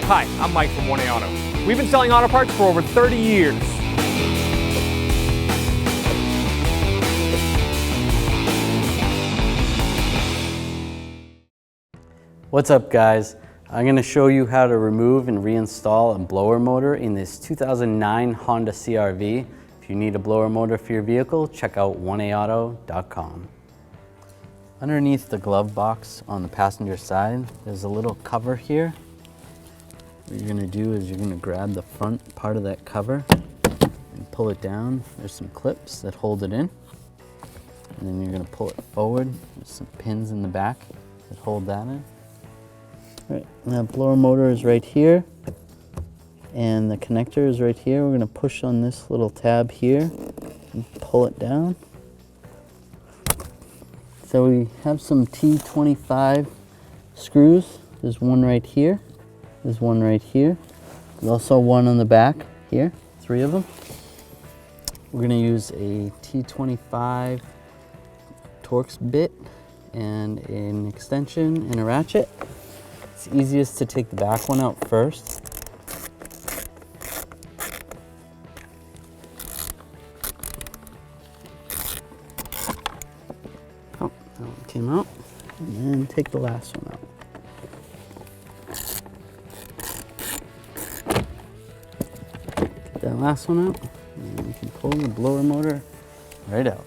Hi, I'm Mike from 1A Auto. We've been selling auto parts for over 30 years. What's up, guys? I'm going to show you how to remove and reinstall a blower motor in this 2009 Honda CR-V. If you need a blower motor for your vehicle, check out 1aauto.com. Underneath the glove box on the passenger side, there's a little cover here. What you're going to do is you're going to grab the front part of that cover and pull it down. There's some clips that hold it in. And then you're going to pull it forward. There's some pins in the back that hold that in. All right, and that blower motor is right here. And the connector is right here. We're going to push on this little tab here and pull it down. So we have some T25 screws. There's one right here. There's one right here. There's also one on the back here, 3 of them. We're going to use a T25 Torx bit and an extension and a ratchet. It's easiest to take the back one out first. Oh, that one came out. And then take the last one out. Get that last one out, and you can pull the blower motor right out.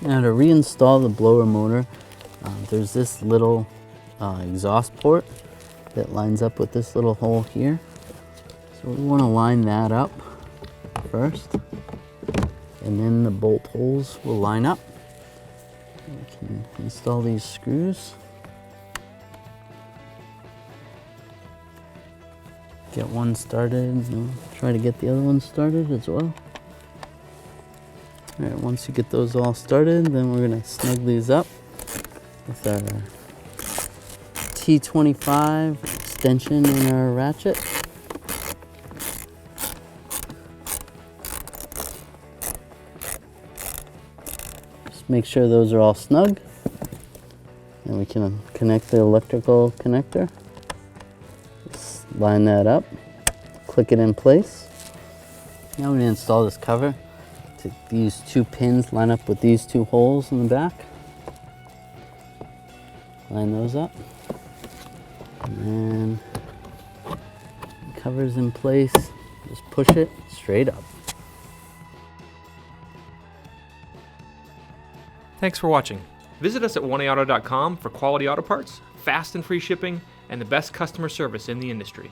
Now to reinstall the blower motor, there's this little exhaust port that lines up with this little hole here. So we want to line that up first, and then the bolt holes will line up. We can install these screws. Get one started, and try to get the other one started as well. All right, once you get those all started, then we're gonna snug these up with our T25 extension and our ratchet. Just make sure those are all snug. And we can connect the electrical connector. Just line that up, click it in place. Now we're gonna install this cover. Take these 2 pins, line up with these 2 holes in the back. Line those up. And then the cover's in place. Just push it straight up. Thanks for watching. Visit us at 1aauto.com for quality auto parts, fast and free shipping, and the best customer service in the industry.